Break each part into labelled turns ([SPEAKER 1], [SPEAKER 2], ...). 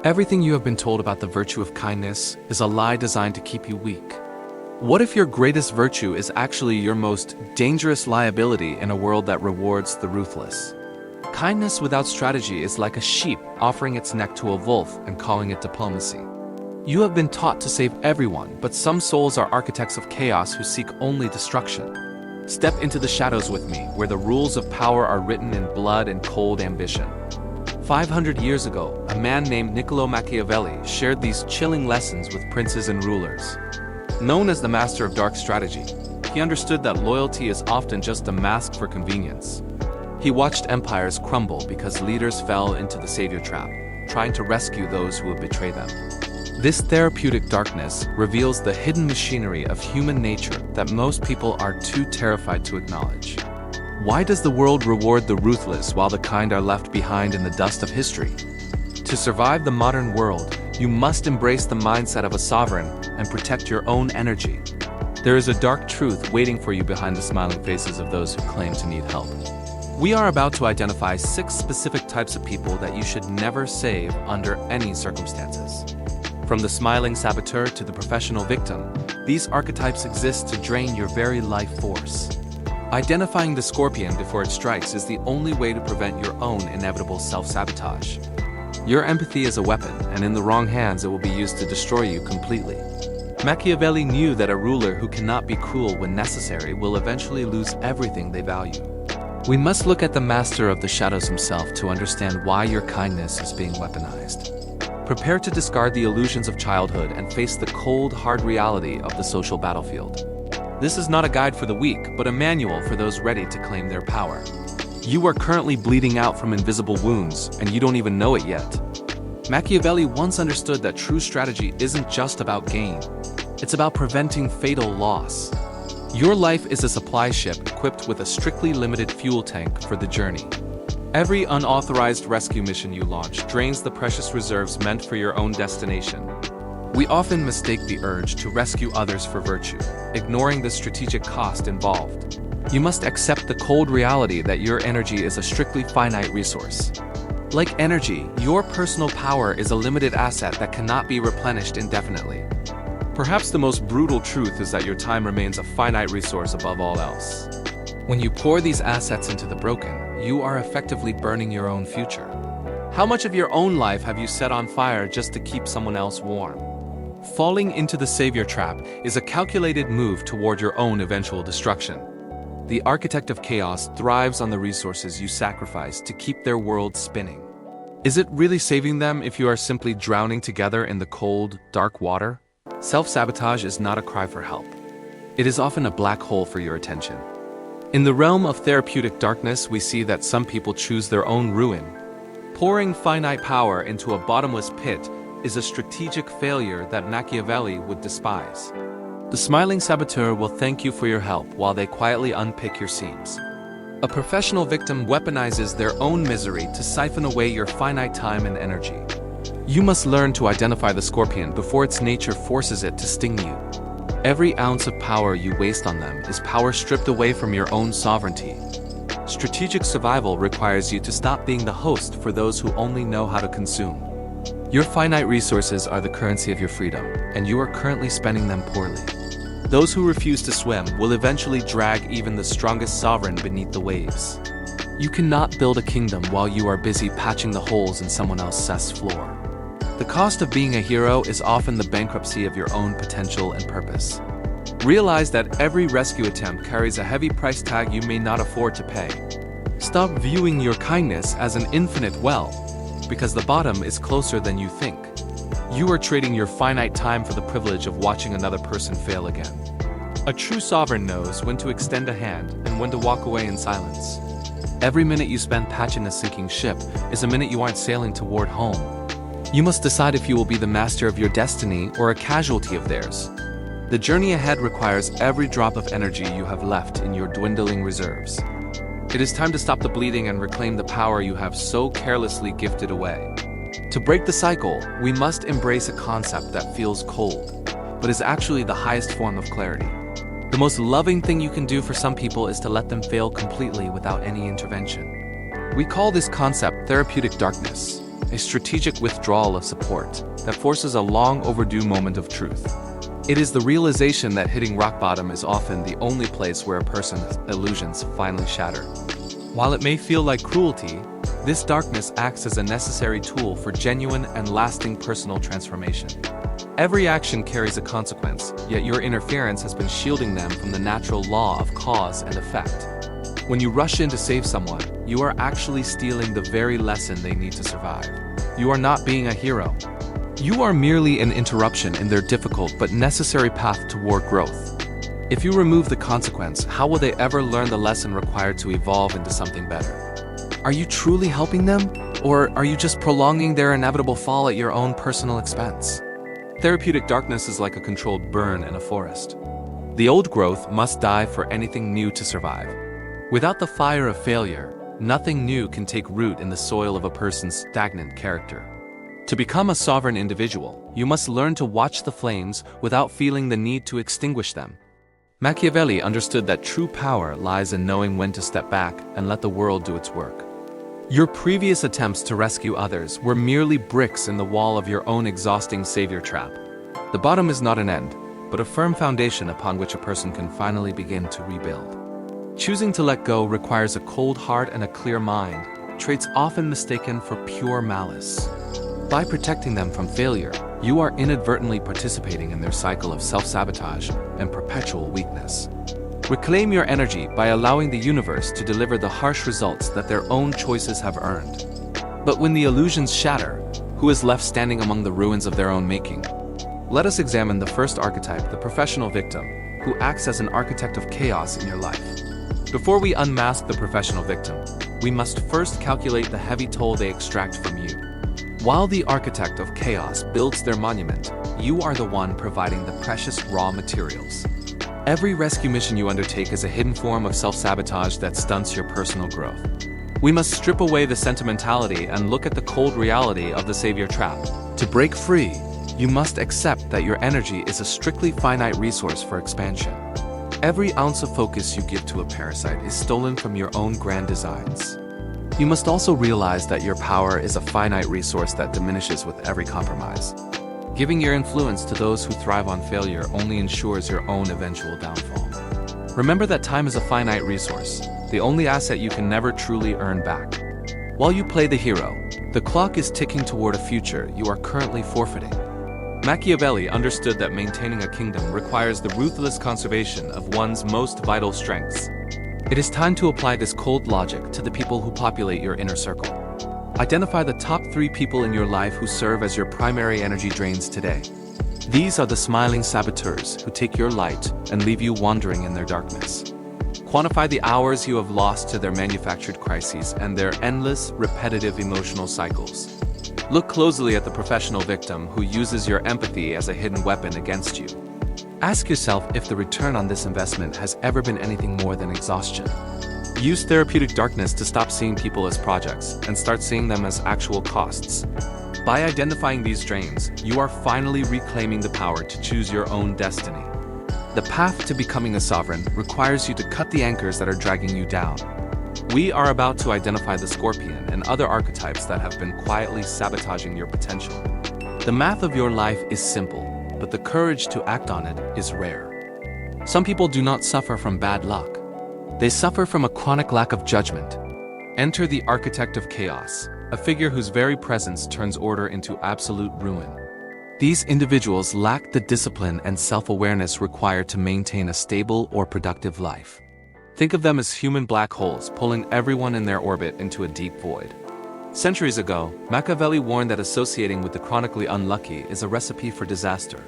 [SPEAKER 1] Everything you have been told about the virtue of kindness is a lie designed to keep you weak. What if your greatest virtue is actually your most dangerous liability in a world that rewards the ruthless? Kindness without strategy is like a sheep offering its neck to a wolf and calling it diplomacy. You have been taught to save everyone, but some souls are architects of chaos who seek only destruction. Step into the shadows with me, where the rules of power are written in blood and cold ambition. 500 years ago, a man named Niccolò Machiavelli shared these chilling lessons with princes and rulers. Known as the master of dark strategy, he understood that loyalty is often just a mask for convenience. He watched empires crumble because leaders fell into the savior trap, trying to rescue those who would betray them. This therapeutic darkness reveals the hidden machinery of human nature that most people are too terrified to acknowledge. Why does the world reward the ruthless while the kind are left behind in the dust of history? To survive the modern world, you must embrace the mindset of a sovereign and protect your own energy. There is a dark truth waiting for you behind the smiling faces of those who claim to need help. We are about to identify 6 specific types of people that you should never save under any circumstances. From the smiling saboteur to the professional victim, these archetypes exist to drain your very life force. Identifying the scorpion before it strikes is the only way to prevent your own inevitable self-sabotage. Your empathy is a weapon, and in the wrong hands it will be used to destroy you completely. Machiavelli knew that a ruler who cannot be cruel when necessary will eventually lose everything they value. We must look at the master of the shadows himself to understand why your kindness is being weaponized. Prepare to discard the illusions of childhood and face the cold, hard reality of the social battlefield. This is not a guide for the weak, but a manual for those ready to claim their power. You are currently bleeding out from invisible wounds, and you don't even know it yet. Machiavelli once understood that true strategy isn't just about gain. It's about preventing fatal loss. Your life is a supply ship equipped with a strictly limited fuel tank for the journey. Every unauthorized rescue mission you launch drains the precious reserves meant for your own destination. We often mistake the urge to rescue others for virtue, ignoring the strategic cost involved. You must accept the cold reality that your energy is a strictly finite resource. Like energy, your personal power is a limited asset that cannot be replenished indefinitely. Perhaps the most brutal truth is that your time remains a finite resource above all else. When you pour these assets into the broken, you are effectively burning your own future. How much of your own life have you set on fire just to keep someone else warm? Falling into the savior trap is a calculated move toward your own eventual destruction. The architect of chaos thrives on the resources you sacrifice to keep their world spinning. Is it really saving them if you are simply drowning together in the cold, dark water? Self-sabotage is not a cry for help. It is often a black hole for your attention. In the realm of therapeutic darkness, we see that some people choose their own ruin. Pouring finite power into a bottomless pit is a strategic failure that Machiavelli would despise. The smiling saboteur will thank you for your help while they quietly unpick your seams. A professional victim weaponizes their own misery to siphon away your finite time and energy. You must learn to identify the scorpion before its nature forces it to sting you. Every ounce of power you waste on them is power stripped away from your own sovereignty. Strategic survival requires you to stop being the host for those who only know how to consume. Your finite resources are the currency of your freedom, and you are currently spending them poorly. Those who refuse to swim will eventually drag even the strongest sovereign beneath the waves. You cannot build a kingdom while you are busy patching the holes in someone else's floor. The cost of being a hero is often the bankruptcy of your own potential and purpose. Realize that every rescue attempt carries a heavy price tag you may not afford to pay. Stop viewing your kindness as an infinite well, because the bottom is closer than you think. You are trading your finite time for the privilege of watching another person fail again. A true sovereign knows when to extend a hand and when to walk away in silence. Every minute you spend patching a sinking ship is a minute you aren't sailing toward home. You must decide if you will be the master of your destiny or a casualty of theirs. The journey ahead requires every drop of energy you have left in your dwindling reserves. It is time to stop the bleeding and reclaim the power you have so carelessly gifted away. To break the cycle, we must embrace a concept that feels cold, but is actually the highest form of clarity. The most loving thing you can do for some people is to let them fail completely without any intervention. We call this concept therapeutic darkness. a strategic withdrawal of support that forces a long overdue moment of truth. It is the realization that hitting rock bottom is often the only place where a person's illusions finally shatter. While it may feel like cruelty, this darkness acts as a necessary tool for genuine and lasting personal transformation. Every action carries a consequence, yet your interference has been shielding them from the natural law of cause and effect. When you rush in to save someone, you are actually stealing the very lesson they need to survive. You are not being a hero. You are merely an interruption in their difficult but necessary path toward growth. If you remove the consequence, how will they ever learn the lesson required to evolve into something better? Are you truly helping them? Or are you just prolonging their inevitable fall at your own personal expense? Therapeutic darkness is like a controlled burn in a forest. The old growth must die for anything new to survive. Without the fire of failure, nothing new can take root in the soil of a person's stagnant character. To become a sovereign individual, you must learn to watch the flames without feeling the need to extinguish them. Machiavelli understood that true power lies in knowing when to step back and let the world do its work. Your previous attempts to rescue others were merely bricks in the wall of your own exhausting savior trap. The bottom is not an end, but a firm foundation upon which a person can finally begin to rebuild. Choosing to let go requires a cold heart and a clear mind, traits often mistaken for pure malice. By protecting them from failure, you are inadvertently participating in their cycle of self-sabotage and perpetual weakness. Reclaim your energy by allowing the universe to deliver the harsh results that their own choices have earned. But when the illusions shatter, who is left standing among the ruins of their own making? Let us examine the first archetype, the professional victim, who acts as an architect of chaos in your life. Before we unmask the professional victim, we must first calculate the heavy toll they extract from you. While the architect of chaos builds their monument, you are the one providing the precious raw materials. Every rescue mission you undertake is a hidden form of self-sabotage that stunts your personal growth. We must strip away the sentimentality and look at the cold reality of the savior trap. To break free, you must accept that your energy is a strictly finite resource for expansion. Every ounce of focus you give to a parasite is stolen from your own grand designs. You must also realize that your power is a finite resource that diminishes with every compromise. Giving your influence to those who thrive on failure only ensures your own eventual downfall. Remember that time is a finite resource, the only asset you can never truly earn back. While you play the hero, the clock is ticking toward a future you are currently forfeiting. Machiavelli understood that maintaining a kingdom requires the ruthless conservation of one's most vital strengths. It is time to apply this cold logic to the people who populate your inner circle. Identify the top 3 people in your life who serve as your primary energy drains today. These are the smiling saboteurs who take your light and leave you wandering in their darkness. Quantify the hours you have lost to their manufactured crises and their endless, repetitive emotional cycles. Look closely at the professional victim who uses your empathy as a hidden weapon against you. Ask yourself if the return on this investment has ever been anything more than exhaustion. Use therapeutic darkness to stop seeing people as projects and start seeing them as actual costs. By identifying these drains, you are finally reclaiming the power to choose your own destiny. The path to becoming a sovereign requires you to cut the anchors that are dragging you down. We are about to identify the scorpion and other archetypes that have been quietly sabotaging your potential. The math of your life is simple, but the courage to act on it is rare. Some people do not suffer from bad luck. They suffer from a chronic lack of judgment. Enter the architect of chaos, a figure whose very presence turns order into absolute ruin. These individuals lack the discipline and self-awareness required to maintain a stable or productive life. Think of them as human black holes pulling everyone in their orbit into a deep void. Centuries ago, Machiavelli warned that associating with the chronically unlucky is a recipe for disaster.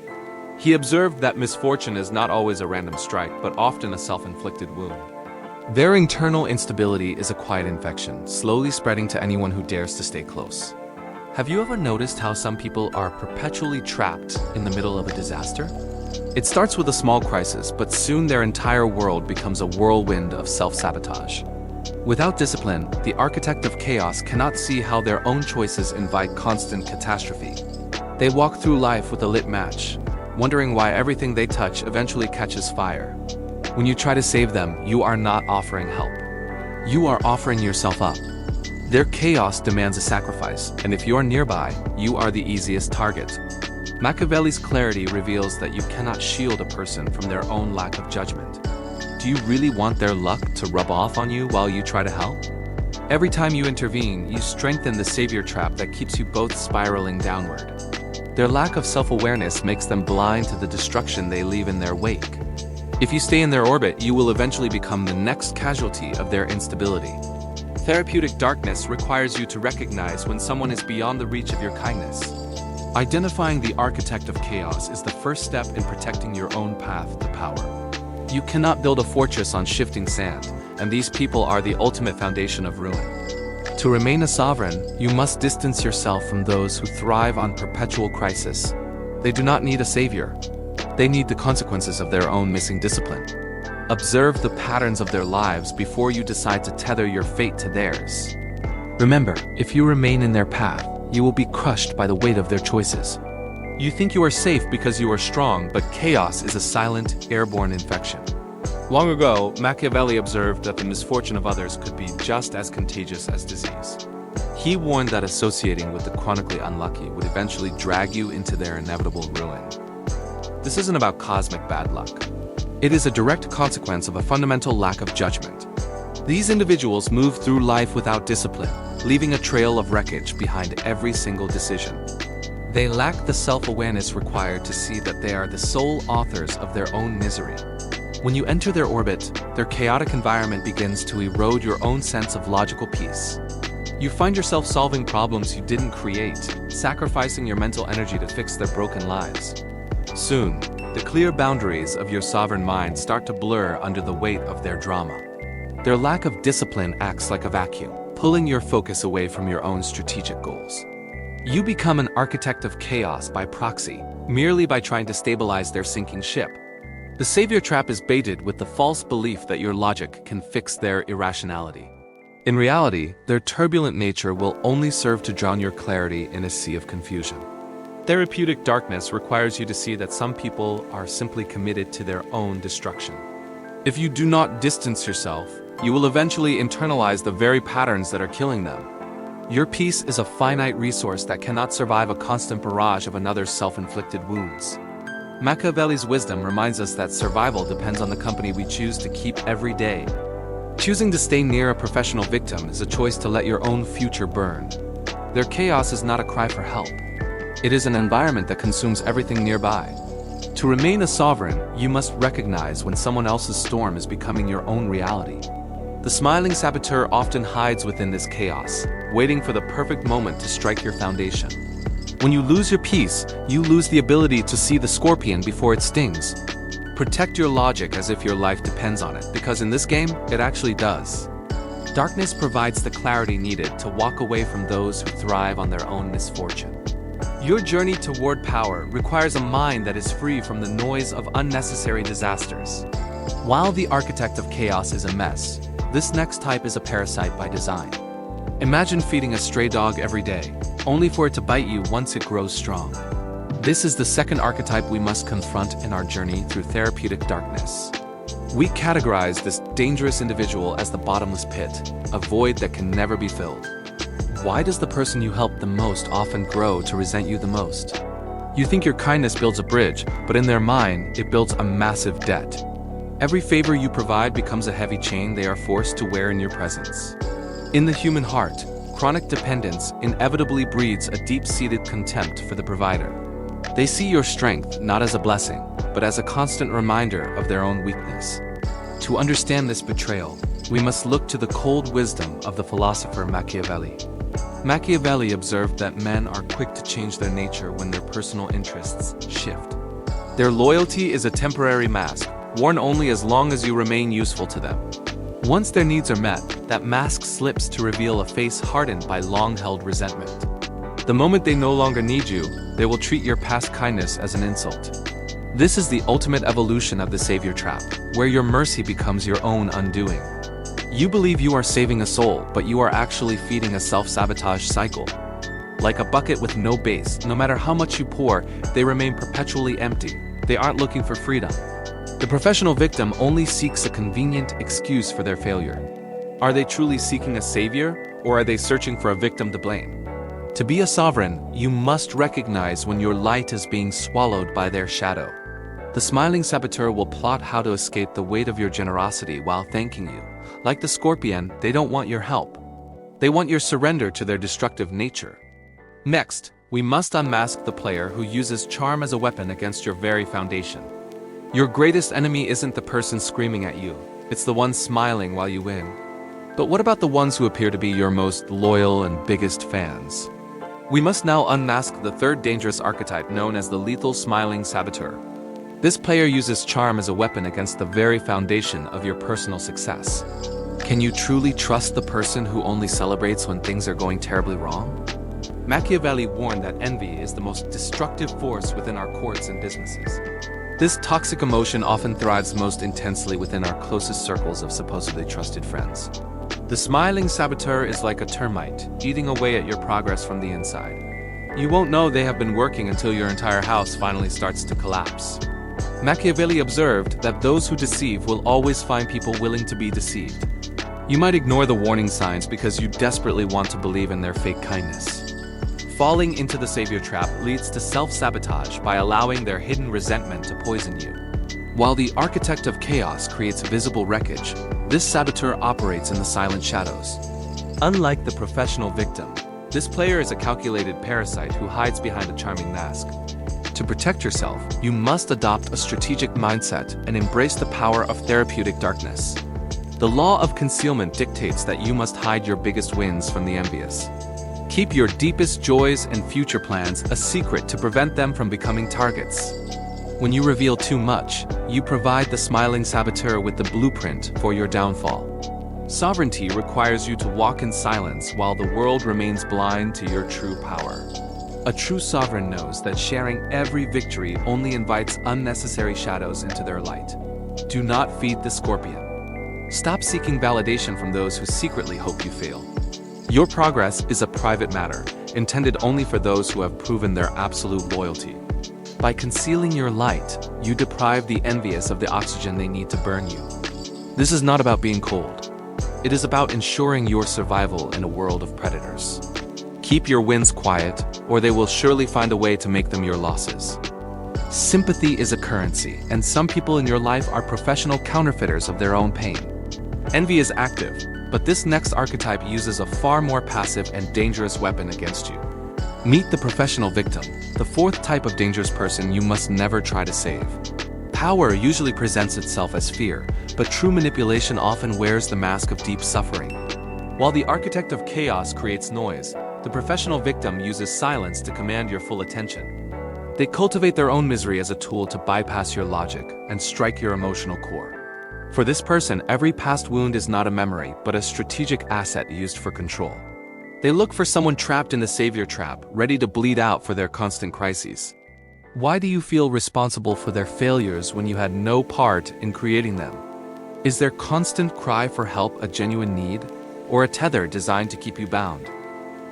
[SPEAKER 1] He observed that misfortune is not always a random strike, but often a self-inflicted wound. Their internal instability is a quiet infection, slowly spreading to anyone who dares to stay close. Have you ever noticed how some people are perpetually trapped in the middle of a disaster? It starts with a small crisis, but soon their entire world becomes a whirlwind of self-sabotage. Without discipline, the architect of chaos cannot see how their own choices invite constant catastrophe. They walk through life with a lit match, wondering why everything they touch eventually catches fire. When you try to save them, you are not offering help. You are offering yourself up. Their chaos demands a sacrifice, and if you're nearby, you are the easiest target. Machiavelli's clarity reveals that you cannot shield a person from their own lack of judgment. Do you really want their luck to rub off on you while you try to help? Every time you intervene, you strengthen the savior trap that keeps you both spiraling downward. Their lack of self-awareness makes them blind to the destruction they leave in their wake. If you stay in their orbit, you will eventually become the next casualty of their instability. Therapeutic Darkness requires you to recognize when someone is beyond the reach of your kindness. Identifying the architect of chaos is the first step in protecting your own path to power. You cannot build a fortress on shifting sand, and these people are the ultimate foundation of ruin. To remain a sovereign, you must distance yourself from those who thrive on perpetual crisis. They do not need a savior. They need the consequences of their own missing discipline. Observe the patterns of their lives before you decide to tether your fate to theirs. Remember, if you remain in their path, you will be crushed by the weight of their choices. You think you are safe because you are strong, but chaos is a silent, airborne infection. Long ago, Machiavelli observed that the misfortune of others could be just as contagious as disease. He warned that associating with the chronically unlucky would eventually drag you into their inevitable ruin. This isn't about cosmic bad luck. It is a direct consequence of a fundamental lack of judgment. These individuals move through life without discipline, leaving a trail of wreckage behind every single decision. They lack the self-awareness required to see that they are the sole authors of their own misery. When you enter their orbit, their chaotic environment begins to erode your own sense of logical peace. You find yourself solving problems you didn't create, sacrificing your mental energy to fix their broken lives. Soon, the clear boundaries of your sovereign mind start to blur under the weight of their drama. Their lack of discipline acts like a vacuum, pulling your focus away from your own strategic goals. You become an architect of chaos by proxy, merely by trying to stabilize their sinking ship. The savior trap is baited with the false belief that your logic can fix their irrationality. In reality, their turbulent nature will only serve to drown your clarity in a sea of confusion. Therapeutic Darkness requires you to see that some people are simply committed to their own destruction. If you do not distance yourself, you will eventually internalize the very patterns that are killing them. Your peace is a finite resource that cannot survive a constant barrage of another's self-inflicted wounds. Machiavelli's wisdom reminds us that survival depends on the company we choose to keep every day. Choosing to stay near a professional victim is a choice to let your own future burn. Their chaos is not a cry for help. It is an environment that consumes everything nearby. To remain a sovereign, you must recognize when someone else's storm is becoming your own reality. The smiling saboteur often hides within this chaos, waiting for the perfect moment to strike your foundation. When you lose your peace, you lose the ability to see the scorpion before it stings. Protect your logic as if your life depends on it, because in this game, it actually does. Darkness provides the clarity needed to walk away from those who thrive on their own misfortune. Your journey toward power requires a mind that is free from the noise of unnecessary disasters. While the architect of chaos is a mess, this next type is a parasite by design. Imagine feeding a stray dog every day, only for it to bite you once it grows strong. This is the second archetype we must confront in our journey through Therapeutic Darkness. We categorize this dangerous individual as the bottomless pit, a void that can never be filled. Why does the person you help the most often grow to resent you the most? You think your kindness builds a bridge, but in their mind, it builds a massive debt. Every favor you provide becomes a heavy chain they are forced to wear in your presence. In the human heart, chronic dependence inevitably breeds a deep-seated contempt for the provider. They see your strength not as a blessing, but as a constant reminder of their own weakness. To understand this betrayal, we must look to the cold wisdom of the philosopher Machiavelli. Machiavelli observed that men are quick to change their nature when their personal interests shift. Their loyalty is a temporary mask, worn only as long as you remain useful to them. Once their needs are met, that mask slips to reveal a face hardened by long-held resentment. The moment they no longer need you, they will treat your past kindness as an insult. This is the ultimate evolution of the savior trap, where your mercy becomes your own undoing. You believe you are saving a soul, but you are actually feeding a self-sabotage cycle. Like a bucket with no base, no matter how much you pour, they remain perpetually empty. They aren't looking for freedom. The professional victim only seeks a convenient excuse for their failure. Are they truly seeking a savior, or are they searching for a victim to blame? To be a sovereign, you must recognize when your light is being swallowed by their shadow. The smiling saboteur will plot how to escape the weight of your generosity while thanking you. Like the scorpion, they don't want your help. They want your surrender to their destructive nature. Next, we must unmask the player who uses charm as a weapon against your very foundation. Your greatest enemy isn't the person screaming at you, it's the one smiling while you win. But what about the ones who appear to be your most loyal and biggest fans? We must now unmask the third dangerous archetype known as the lethal smiling saboteur. This player uses charm as a weapon against the very foundation of your personal success. Can you truly trust the person who only celebrates when things are going terribly wrong? Machiavelli warned that envy is the most destructive force within our courts and businesses. This toxic emotion often thrives most intensely within our closest circles of supposedly trusted friends. The smiling saboteur is like a termite, eating away at your progress from the inside. You won't know they have been working until your entire house finally starts to collapse. Machiavelli observed that those who deceive will always find people willing to be deceived. You might ignore the warning signs because you desperately want to believe in their fake kindness. Falling into the savior trap leads to self-sabotage by allowing their hidden resentment to poison you. While the architect of chaos creates visible wreckage, this saboteur operates in the silent shadows. Unlike the professional victim, this player is a calculated parasite who hides behind a charming mask. To protect yourself, you must adopt a strategic mindset and embrace the power of therapeutic darkness. The law of concealment dictates that you must hide your biggest wins from the envious. Keep your deepest joys and future plans a secret to prevent them from becoming targets. When you reveal too much, you provide the smiling saboteur with the blueprint for your downfall. Sovereignty requires you to walk in silence while the world remains blind to your true power. A true sovereign knows that sharing every victory only invites unnecessary shadows into their light. Do not feed the scorpion. Stop seeking validation from those who secretly hope you fail. Your progress is a private matter, intended only for those who have proven their absolute loyalty. By concealing your light, you deprive the envious of the oxygen they need to burn you. This is not about being cold. It is about ensuring your survival in a world of predators. Keep your wins quiet, or they will surely find a way to make them your losses. Sympathy is a currency, and some people in your life are professional counterfeiters of their own pain. Envy is active, but this next archetype uses a far more passive and dangerous weapon against you. Meet the professional victim, the fourth type of dangerous person you must never try to save. Power usually presents itself as fear, but true manipulation often wears the mask of deep suffering. While the architect of chaos creates noise, the professional victim uses silence to command your full attention. They cultivate their own misery as a tool to bypass your logic and strike your emotional core. For this person, every past wound is not a memory, but a strategic asset used for control. They look for someone trapped in the savior trap, ready to bleed out for their constant crises. Why do you feel responsible for their failures when you had no part in creating them? Is their constant cry for help a genuine need, or a tether designed to keep you bound?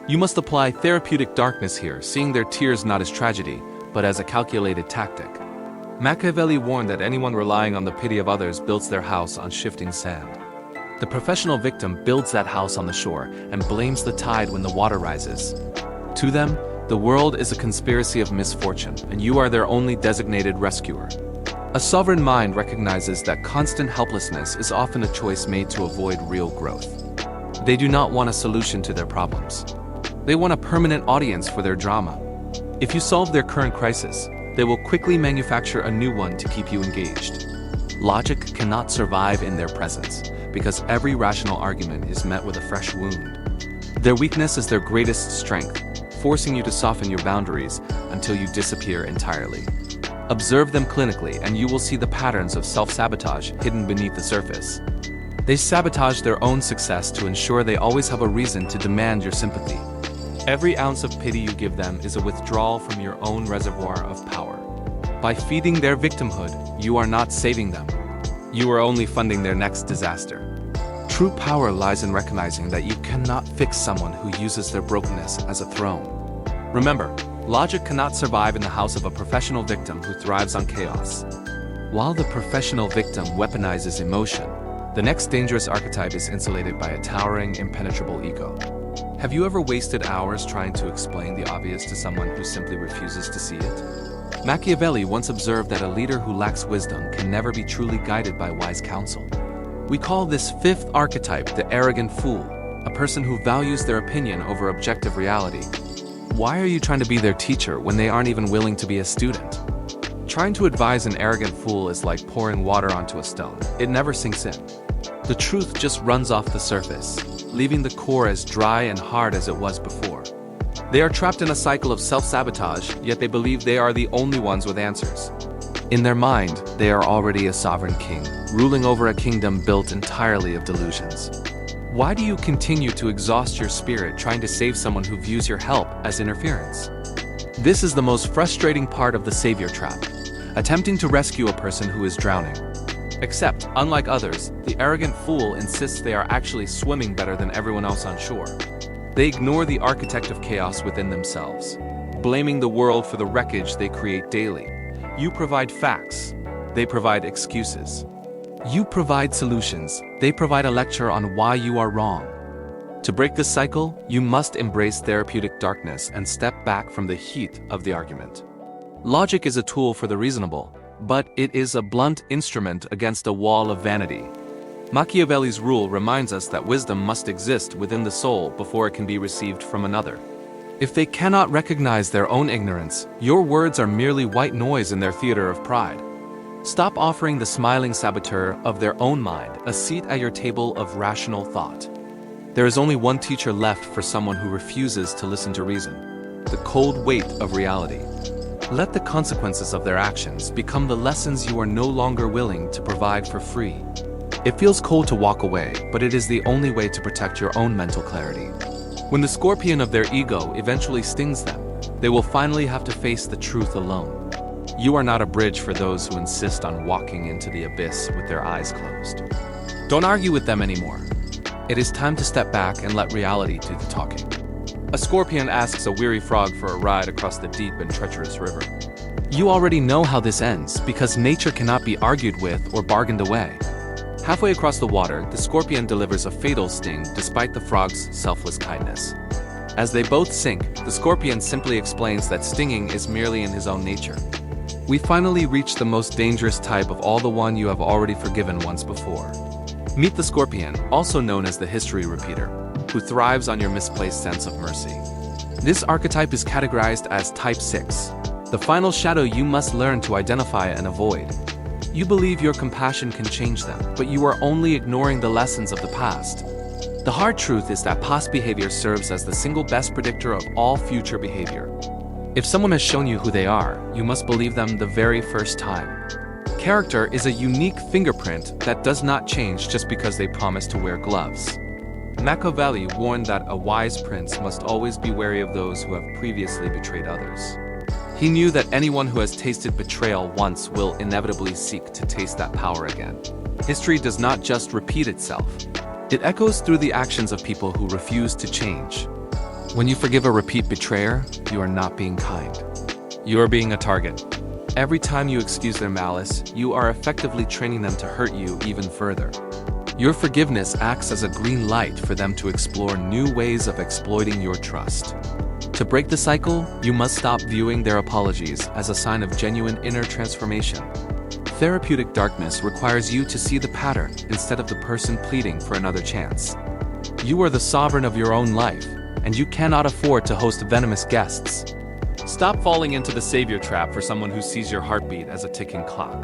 [SPEAKER 1] You must apply therapeutic darkness here, seeing their tears not as tragedy, but as a calculated tactic. Machiavelli warned that anyone relying on the pity of others builds their house on shifting sand. The professional victim builds that house on the shore and blames the tide when the water rises. To them, the world is a conspiracy of misfortune, and you are their only designated rescuer. A sovereign mind recognizes that constant helplessness is often a choice made to avoid real growth. They do not want a solution to their problems. They want a permanent audience for their drama. If you solve their current crisis, they will quickly manufacture a new one to keep you engaged. Logic cannot survive in their presence, because every rational argument is met with a fresh wound. Their weakness is their greatest strength, forcing you to soften your boundaries until you disappear entirely. Observe them clinically and you will see the patterns of self-sabotage hidden beneath the surface. They sabotage their own success to ensure they always have a reason to demand your sympathy. Every ounce of pity you give them is a withdrawal from your own reservoir of power. By feeding their victimhood, you are not saving them. You are only funding their next disaster. True power lies in recognizing that you cannot fix someone who uses their brokenness as a throne. Remember, logic cannot survive in the house of a professional victim who thrives on chaos. While the professional victim weaponizes emotion, The next dangerous archetype is insulated by a towering, impenetrable ego. Have you ever wasted hours trying to explain the obvious to someone who simply refuses to see it? Machiavelli once observed that a leader who lacks wisdom can never be truly guided by wise counsel. We call this fifth archetype the arrogant fool, a person who values their opinion over objective reality. Why are you trying to be their teacher when they aren't even willing to be a student? Trying to advise an arrogant fool is like pouring water onto a stone. It never sinks in. The truth just runs off the surface, leaving the core as dry and hard as it was before. They are trapped in a cycle of self-sabotage, yet they believe they are the only ones with answers. In their mind, they are already a sovereign king, ruling over a kingdom built entirely of delusions. Why do you continue to exhaust your spirit trying to save someone who views your help as interference? This is the most frustrating part of the savior trap. Attempting to rescue a person who is drowning. Except, unlike others, the arrogant fool insists they are actually swimming better than everyone else on shore. They ignore the architect of chaos within themselves, blaming the world for the wreckage they create daily. You provide facts, they provide excuses. You provide solutions, they provide a lecture on why you are wrong. To break this cycle, you must embrace therapeutic darkness and step back from the heat of the argument. Logic is a tool for the reasonable, but it is a blunt instrument against a wall of vanity. Machiavelli's rule reminds us that wisdom must exist within the soul before it can be received from another. If they cannot recognize their own ignorance, your words are merely white noise in their theater of pride. Stop offering the smiling saboteur of their own mind a seat at your table of rational thought. There is only one teacher left for someone who refuses to listen to reason: the cold weight of reality. Let the consequences of their actions become the lessons you are no longer willing to provide for free. It feels cold to walk away, but it is the only way to protect your own mental clarity. When the scorpion of their ego eventually stings them, they will finally have to face the truth alone. You are not a bridge for those who insist on walking into the abyss with their eyes closed. Don't argue with them anymore. It is time to step back and let reality do the talking. A scorpion asks a weary frog for a ride across the deep and treacherous river. You already know how this ends, because nature cannot be argued with or bargained away. Halfway across the water, the scorpion delivers a fatal sting despite the frog's selfless kindness. As they both sink, the scorpion simply explains that stinging is merely in his own nature. We finally reach the most dangerous type of all, the one you have already forgiven once before. Meet the scorpion, also known as the history repeater, who thrives on your misplaced sense of mercy. This archetype is categorized as Type 6, the final shadow you must learn to identify and avoid. You believe your compassion can change them, but you are only ignoring the lessons of the past. The hard truth is that past behavior serves as the single best predictor of all future behavior. If someone has shown you who they are, you must believe them the very first time. Character is a unique fingerprint that does not change just because they promise to wear gloves. Machiavelli warned that a wise prince must always be wary of those who have previously betrayed others. He knew that anyone who has tasted betrayal once will inevitably seek to taste that power again. History does not just repeat itself. It echoes through the actions of people who refuse to change. When you forgive a repeat betrayer, you are not being kind. You are being a target. Every time you excuse their malice, you are effectively training them to hurt you even further. Your forgiveness acts as a green light for them to explore new ways of exploiting your trust. To break the cycle, you must stop viewing their apologies as a sign of genuine inner transformation. Therapeutic darkness requires you to see the pattern instead of the person pleading for another chance. You are the sovereign of your own life, and you cannot afford to host venomous guests. Stop falling into the savior trap for someone who sees your heartbeat as a ticking clock.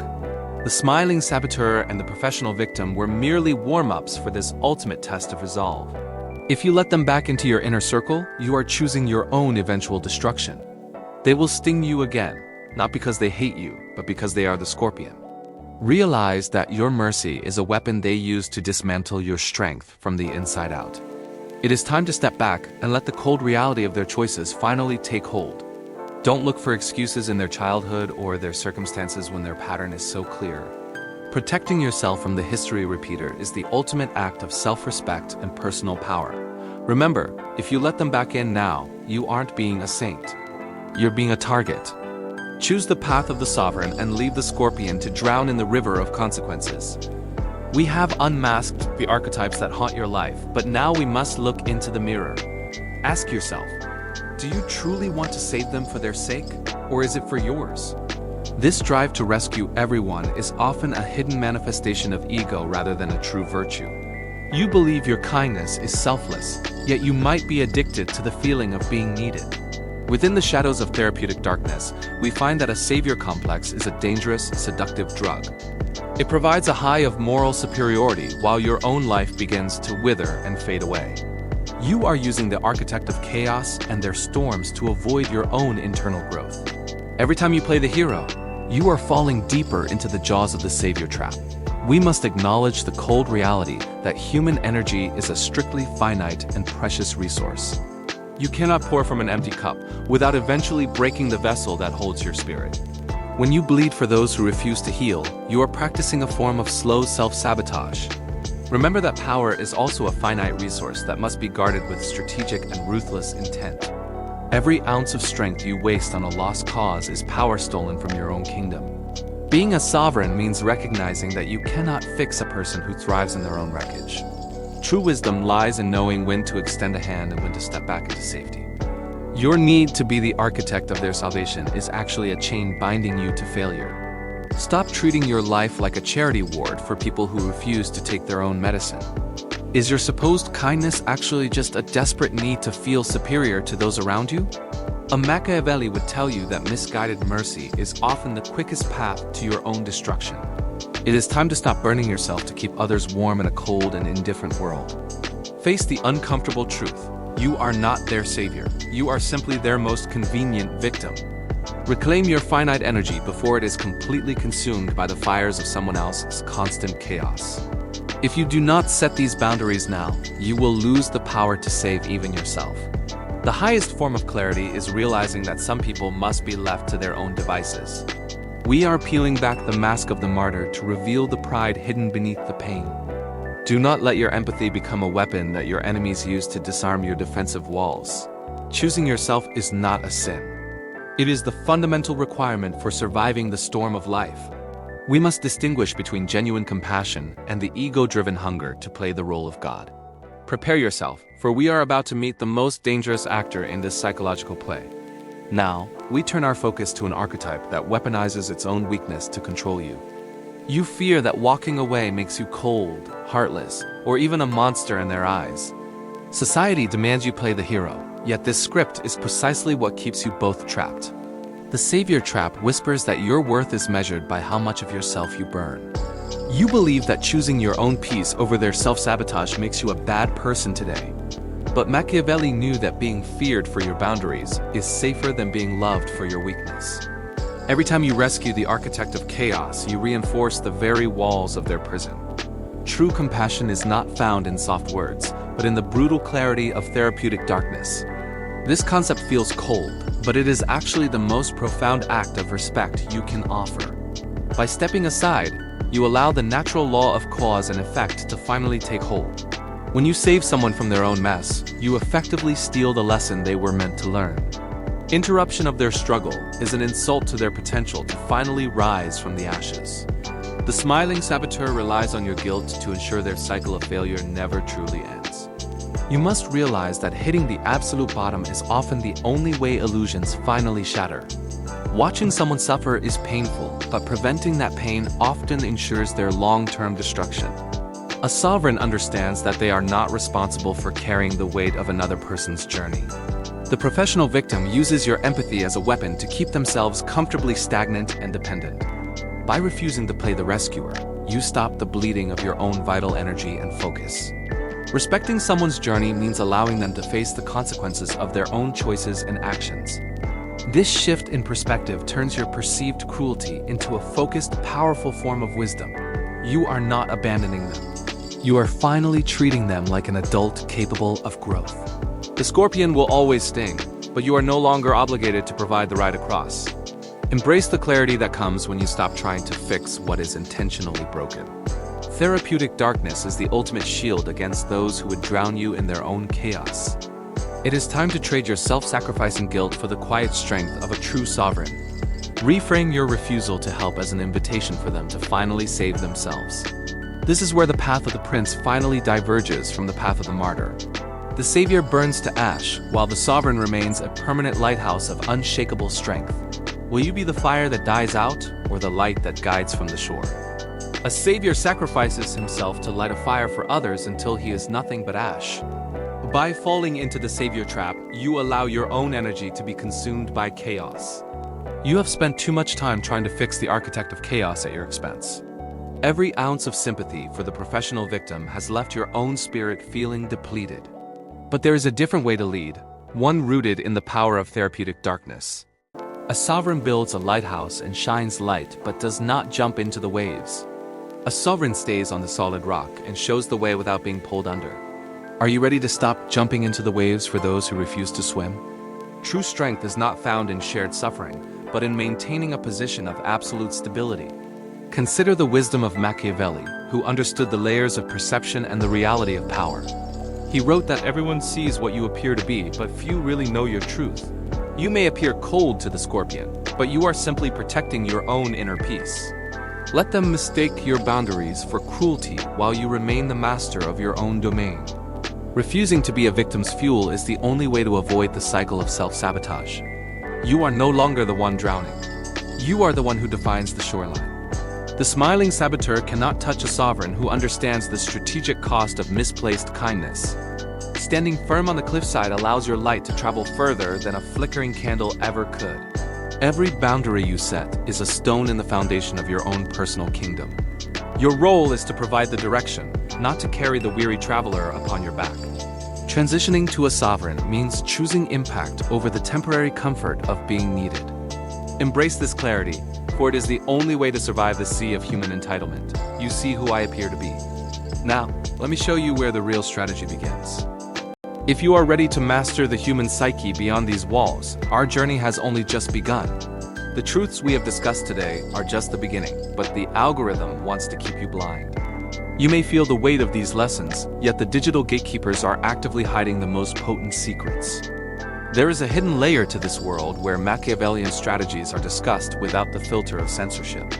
[SPEAKER 1] The smiling saboteur and the professional victim were merely warm-ups for this ultimate test of resolve. If you let them back into your inner circle, you are choosing your own eventual destruction. They will sting you again, not because they hate you, but because they are the scorpion. Realize that your mercy is a weapon they use to dismantle your strength from the inside out. It is time to step back and let the cold reality of their choices finally take hold. Don't look for excuses in their childhood or their circumstances when their pattern is so clear. Protecting yourself from the history repeater is the ultimate act of self-respect and personal power. Remember, if you let them back in now, you aren't being a saint. You're being a target. Choose the path of the sovereign and leave the scorpion to drown in the river of consequences. We have unmasked the archetypes that haunt your life, but now we must look into the mirror. Ask yourself, do you truly want to save them for their sake, or is it for yours? This drive to rescue everyone is often a hidden manifestation of ego rather than a true virtue. You believe your kindness is selfless, yet you might be addicted to the feeling of being needed. Within the shadows of therapeutic darkness, we find that a savior complex is a dangerous, seductive drug. It provides a high of moral superiority while your own life begins to wither and fade away. You are using the architect of chaos and their storms to avoid your own internal growth. Every time you play the hero, you are falling deeper into the jaws of the savior trap. We must acknowledge the cold reality that human energy is a strictly finite and precious resource. You cannot pour from an empty cup without eventually breaking the vessel that holds your spirit. When you bleed for those who refuse to heal, you are practicing a form of slow self-sabotage. Remember that power is also a finite resource that must be guarded with strategic and ruthless intent. Every ounce of strength you waste on a lost cause is power stolen from your own kingdom. Being a sovereign means recognizing that you cannot fix a person who thrives in their own wreckage. True wisdom lies in knowing when to extend a hand and when to step back into safety. Your need to be the architect of their salvation is actually a chain binding you to failure. Stop treating your life like a charity ward for people who refuse to take their own medicine. Is your supposed kindness actually just a desperate need to feel superior to those around you? A Machiavelli would tell you that misguided mercy is often the quickest path to your own destruction. It is time to stop burning yourself to keep others warm in a cold and indifferent world. Face the uncomfortable truth. You are not their savior. You are simply their most convenient victim. Reclaim your finite energy before it is completely consumed by the fires of someone else's constant chaos. If you do not set these boundaries now, you will lose the power to save even yourself. The highest form of clarity is realizing that some people must be left to their own devices. We are peeling back the mask of the martyr to reveal the pride hidden beneath the pain. Do not let your empathy become a weapon that your enemies use to disarm your defensive walls. Choosing yourself is not a sin. It is the fundamental requirement for surviving the storm of life. We must distinguish between genuine compassion and the ego-driven hunger to play the role of God. Prepare yourself, for we are about to meet the most dangerous actor in this psychological play. Now, we turn our focus to an archetype that weaponizes its own weakness to control you. You fear that walking away makes you cold, heartless, or even a monster in their eyes. Society demands you play the hero, yet this script is precisely what keeps you both trapped. The savior trap whispers that your worth is measured by how much of yourself you burn. You believe that choosing your own peace over their self-sabotage makes you a bad person today. But Machiavelli knew that being feared for your boundaries is safer than being loved for your weakness. Every time you rescue the architect of chaos, you reinforce the very walls of their prison. True compassion is not found in soft words, but in the brutal clarity of therapeutic darkness. This concept feels cold, but it is actually the most profound act of respect you can offer. By stepping aside, you allow the natural law of cause and effect to finally take hold. When you save someone from their own mess, you effectively steal the lesson they were meant to learn. Interruption of their struggle is an insult to their potential to finally rise from the ashes. The smiling saboteur relies on your guilt to ensure their cycle of failure never truly ends. You must realize that hitting the absolute bottom is often the only way illusions finally shatter. Watching someone suffer is painful, but preventing that pain often ensures their long-term destruction. A sovereign understands that they are not responsible for carrying the weight of another person's journey. The professional victim uses your empathy as a weapon to keep themselves comfortably stagnant and dependent. By refusing to play the rescuer, you stop the bleeding of your own vital energy and focus. Respecting someone's journey means allowing them to face the consequences of their own choices and actions. This shift in perspective turns your perceived cruelty into a focused, powerful form of wisdom. You are not abandoning them. You are finally treating them like an adult capable of growth. The scorpion will always sting, but you are no longer obligated to provide the ride across. Embrace the clarity that comes when you stop trying to fix what is intentionally broken. Therapeutic darkness is the ultimate shield against those who would drown you in their own chaos. It is time to trade your self-sacrificing guilt for the quiet strength of a true sovereign. Reframe your refusal to help as an invitation for them to finally save themselves. This is where the path of the prince finally diverges from the path of the martyr. The savior burns to ash, while the sovereign remains a permanent lighthouse of unshakable strength. Will you be the fire that dies out, or the light that guides from the shore? A savior sacrifices himself to light a fire for others until he is nothing but ash. By falling into the savior trap, you allow your own energy to be consumed by chaos. You have spent too much time trying to fix the architect of chaos at your expense. Every ounce of sympathy for the professional victim has left your own spirit feeling depleted. But there is a different way to lead, one rooted in the power of therapeutic darkness. A sovereign builds a lighthouse and shines light but does not jump into the waves. A sovereign stays on the solid rock and shows the way without being pulled under. Are you ready to stop jumping into the waves for those who refuse to swim? True strength is not found in shared suffering, but in maintaining a position of absolute stability. Consider the wisdom of Machiavelli, who understood the layers of perception and the reality of power. He wrote that everyone sees what you appear to be, but few really know your truth. You may appear cold to the scorpion, but you are simply protecting your own inner peace. Let them mistake your boundaries for cruelty while you remain the master of your own domain. Refusing to be a victim's fuel is the only way to avoid the cycle of self-sabotage. You are no longer the one drowning. You are the one who defines the shoreline. The smiling saboteur cannot touch a sovereign who understands the strategic cost of misplaced kindness. Standing firm on the cliffside allows your light to travel further than a flickering candle ever could. Every boundary you set is a stone in the foundation of your own personal kingdom. Your role is to provide the direction, not to carry the weary traveler upon your back. Transitioning to a sovereign means choosing impact over the temporary comfort of being needed. Embrace this clarity, for it is the only way to survive the sea of human entitlement. You see who I appear to be. Now, let me show you where the real strategy begins. If you are ready to master the human psyche beyond these walls, our journey has only just begun. The truths we have discussed today are just the beginning, but the algorithm wants to keep you blind. You may feel the weight of these lessons, yet the digital gatekeepers are actively hiding the most potent secrets. There is a hidden layer to this world where Machiavellian strategies are discussed without the filter of censorship.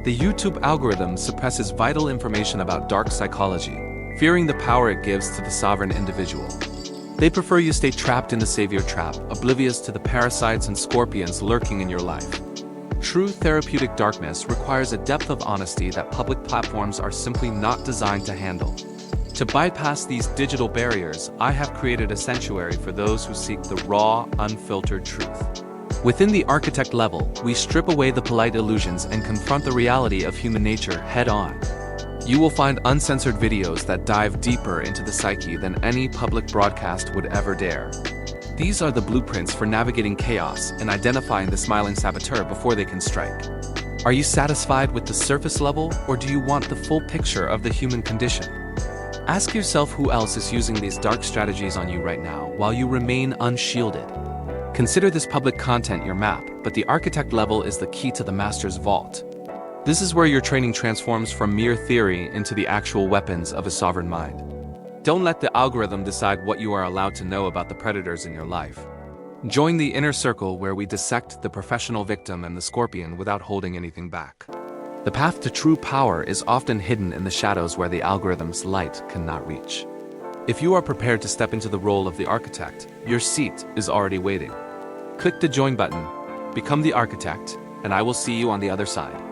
[SPEAKER 1] The YouTube algorithm suppresses vital information about dark psychology, fearing the power it gives to the sovereign individual. They prefer you stay trapped in the savior trap, oblivious to the parasites and scorpions lurking in your life. True therapeutic darkness requires a depth of honesty that public platforms are simply not designed to handle. To bypass these digital barriers, I have created a sanctuary for those who seek the raw, unfiltered truth. Within the architect level, we strip away the polite illusions and confront the reality of human nature head-on. You will find uncensored videos that dive deeper into the psyche than any public broadcast would ever dare. These are the blueprints for navigating chaos and identifying the smiling saboteur before they can strike. Are you satisfied with the surface level, or do you want the full picture of the human condition? Ask yourself who else is using these dark strategies on you right now while you remain unshielded. Consider this public content your map, but the architect level is the key to the master's vault. This is where your training transforms from mere theory into the actual weapons of a sovereign mind. Don't let the algorithm decide what you are allowed to know about the predators in your life. Join the inner circle where we dissect the professional victim and the scorpion without holding anything back. The path to true power is often hidden in the shadows where the algorithm's light cannot reach. If you are prepared to step into the role of the architect, your seat is already waiting. Click the join button, become the architect, and I will see you on the other side.